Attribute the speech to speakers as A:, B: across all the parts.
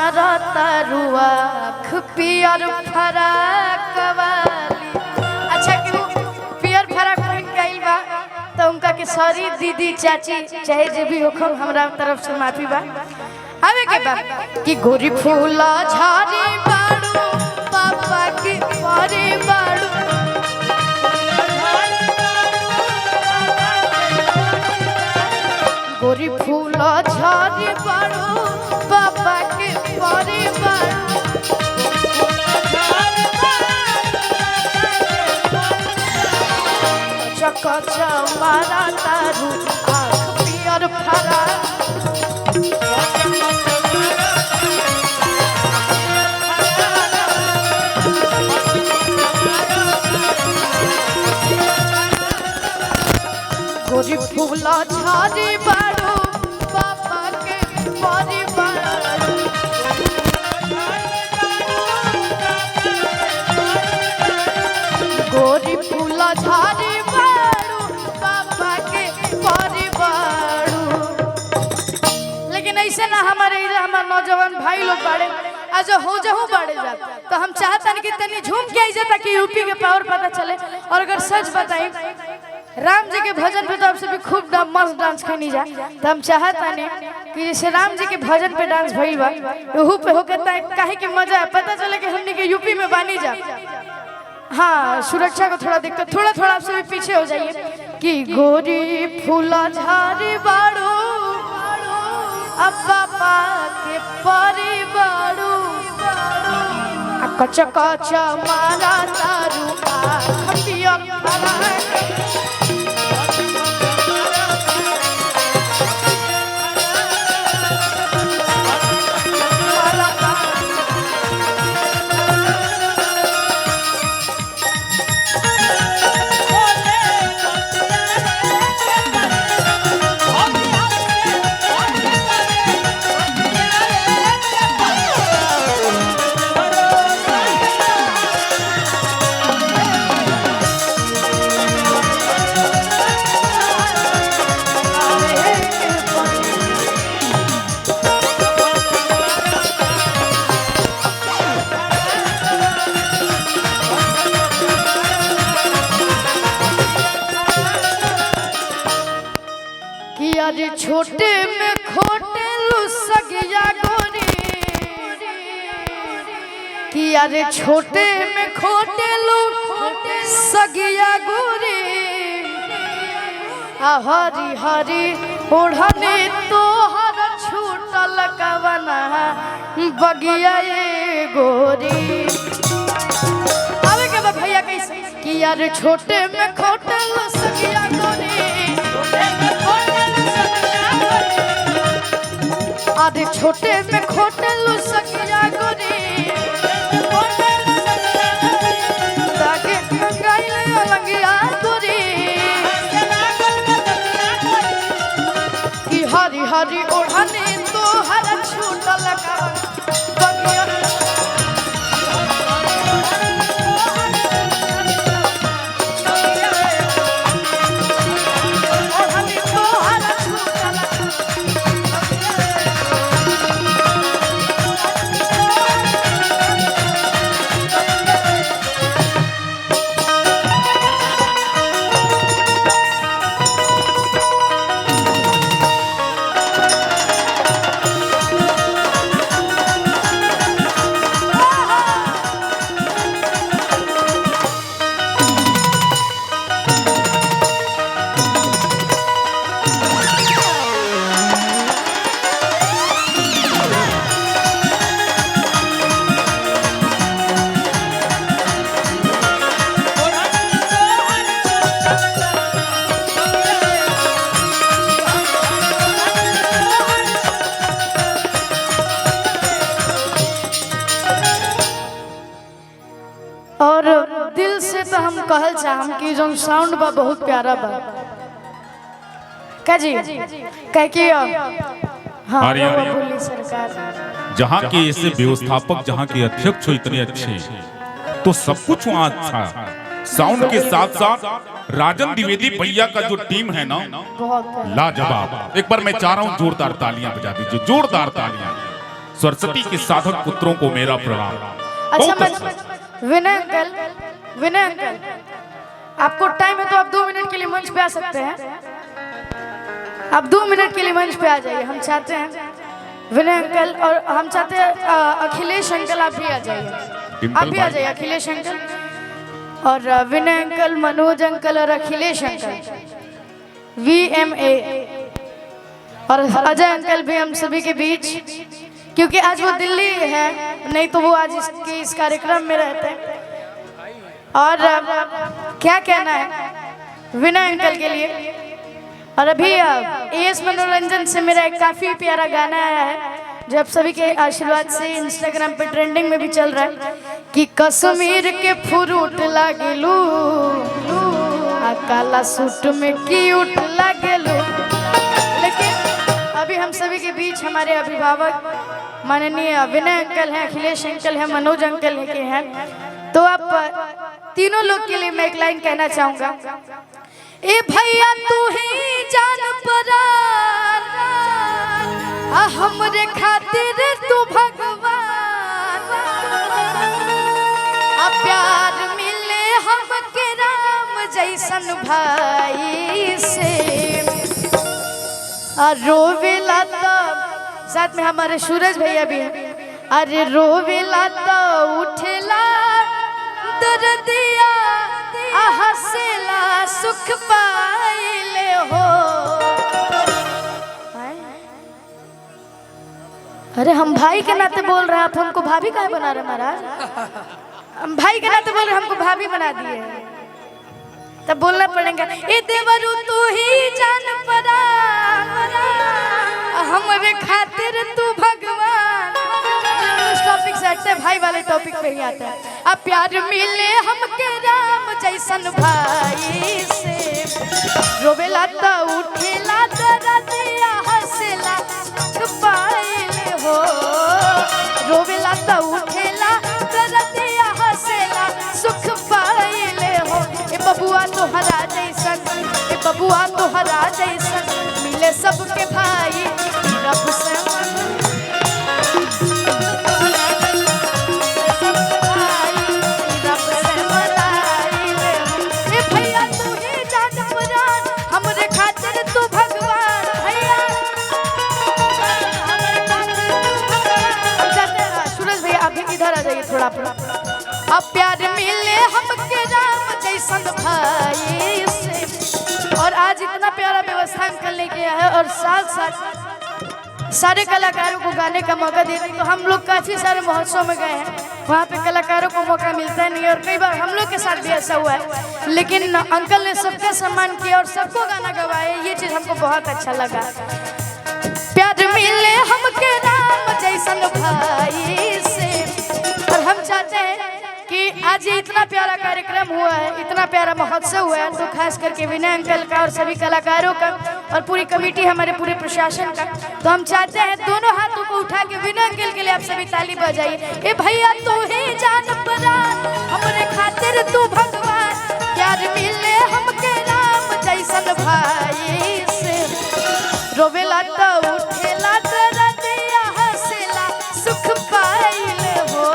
A: मारा तारुआ पियर फराक वाली। अच्छा कि वो पियर फराक पहन के आइल बा तो उनका के सॉरी दीदी चाची चाहे जे भी होखम हमरा तरफ से माफी बा। आवे के बा कि गोरी फूला झाड़ी बाड़ू पापा की परी बाड़ू गोरी फूला झाड़ी बाड़ू पापा की परी बाड़ू चकचा मारा तारू आँख पियर फरा गोरी फूला झाड़ी बाड़ू पापा के परी बाड़ू गोरी फूला झाड़ी बाड़ू पापा के परी बाड़ू। लेकिन ऐसे ना हमारे नौजवान भाई लोग बाड़े आज हो जहू बाड़े जात तो हम चाहतन कि तनी झूम के आई जाता कि यूपी के पावर पता चले। और अगर सच बताई राम जी के भजन पे तो आप सभी खूब मस्त डांस करनी जा तो हम चाहतानी कि जैसे राम जी के भजन पे डांस भइल बा ओहू पे होके काहे के मजा पता चले कि हमने के यूपी में बानी जा। हाँ सुरक्षा को थोड़ा दिक्कत थोड़ा थोड़ा आप सभी पीछे हो जाइए कि गोरी फूला झाड़ी बाड़ू अब पापा के परी बाड़ू कच्चा कच्चा मारा तारू पिया अरे छोटे में खोटे लुसगिया गोरी कि अरे छोटे में खोटे लुसगिया गोरी हरी हरी ओढ़ने तो हर छूटल कवना बगिया ये गोरी। अब के भैया कैसे कि यार छोटे में खोटे लुसगिया गोरी आधे छोटे में खोटे लुसगिया गोरी ताके गंगाइले अलंगिया गोरी कि हरी हरी ओढ़ने तो हर छूटल बगिया और दिल से तो हम कहल चाहम कि जो साउंड बा बहुत प्यारा बा का जी कह के हाँ बोली सरकार
B: जहाँ के ऐसे व्यवस्थापक जहाँ के अध्यक्ष हो इतने अच्छे तो सब कुछ वहाँ अच्छा। साउंड के साथ साथ राजन द्विवेदी भैया का जो टीम है ना लाजवाब। एक बार मैं चाह रहा हूँ जोरदार तालियां बजा दीजिए, जोरदार तालियां। सरस्वती के साधक पुत्रों को मेरा प्रणाम।
A: अच्छा
B: बहुत
A: विनय अंकल आपको टाइम है तो आप 2 मिनट के लिए मंच पे आ सकते हैं। आप 2 मिनट के लिए मंच पे आ जाइए। हम चाहते हैं विनय अंकल और हम चाहते हैं अखिलेश अंकल आप भी आ जाइए। आप भी आ जाइए अखिलेश अंकल और विनय अंकल, मनोज अंकल और अखिलेश अंकल, VMA और अजय अंकल भी हम सभी के बीच, क्योंकि आज वो दिल्ली है, नहीं तो वो आज इस कार्यक्रम में रहते हैं। और क्या कहना है विनय अंकल के लिए। और अभी AS मनोरंजन से मेरा एक काफी प्यारा गाना आया है जो आप सभी के आशीर्वाद से इंस्टाग्राम पे ट्रेंडिंग में भी चल रहा है कि कश्मीर के फ्रूट लागेलू आ काला सूट में क्यूट लागेलू। लेकिन अभी हम सभी के बीच हमारे अभिभावक माननीय विनय अंकल हैं, अखिलेश अंकल हैं, मनोज अंकल के हैं, तो आप तीनों लोग के लिए मैं एक लाइन कहना चाहूंगा। ए भैया तू ही जान परान हमरे खातिर तू भगवान प्यार मिले हमके राम जैसन भाई से रोवेला तब साथ में हमारे सूरज भैया भी हैं। अरे रोवेला तो उठेला दर्दिया हंसेला सुख पाइले हो। अरे हम भाई के नाते बोल रहे हैं, आप हमको भाभी काहे बना रहे महाराज? हम भाई के नाते बोल रहे हैं, हमको भाभी बना दिए, तब बोलना पड़ेगा। ए देवरू तू ही जान परा हमरे खातिर तू भगवान। उस टॉपिक से हटते भाई वाले टॉपिक पे ही आता है। अब प्यार मिले हमके राम जैसन भाई से रोवेला तो उठेला दर्दिया हंसेला पाइले हो। रोवेला तो उठेला दर्दिया हंसेला सुख पाइले हो। ए बबुआ तोहरा जैसन, ए बबुआ तोहरा जैसन मिले सबके भाई रब से थोड़ा। अब प्यार मिले हमके राम जैसन भाई से। और आज इतना प्यारा व्यवस्था अंकल ने किया है और साथ साथ सारे कलाकारों को गाने का मौका दे रहे। तो हम लोग काफी सारे महोत्सव में गए हैं, वहाँ पे कलाकारों को मौका मिलता नहीं और कई बार हम लोग के साथ भी ऐसा हुआ है, लेकिन अंकल ने सबका सम्मान किया और सबको गाना गवाया। ये चीज हमको बहुत अच्छा लगा। प्यार मिले हमके राम जैसन भाई से। और हम चाहते हैं कि आज ये इतना प्यारा कार्यक्रम हुआ है, इतना प्यारा महोत्सव हुआ है, तो खास करके विनय अंकल का और सभी कलाकारों का और पूरी कमेटी हमारे पूरे प्रशासन का, तो हम चाहते हैं दोनों हाथों को उठा के विनय अंकल के लिए आप सभी ताली बजाइए। ए भैया तू ही जान परान हमरे खातिर तू भगवान प्यार मिले हमके राम जैसन भाई से। रोवेला तो उठेला दर्दिया हंसेला सुख पाइले हो।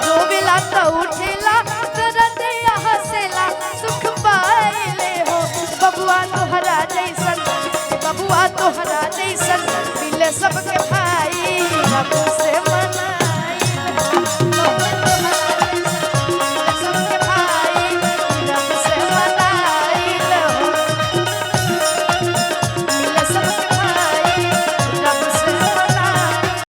A: रोवेला तो उठेला दर्दिया हंसेला सुख पाइले हो। बबुआ तोहरा जैसन, बबुआ तोहरा जैसन मिले सबके भाई।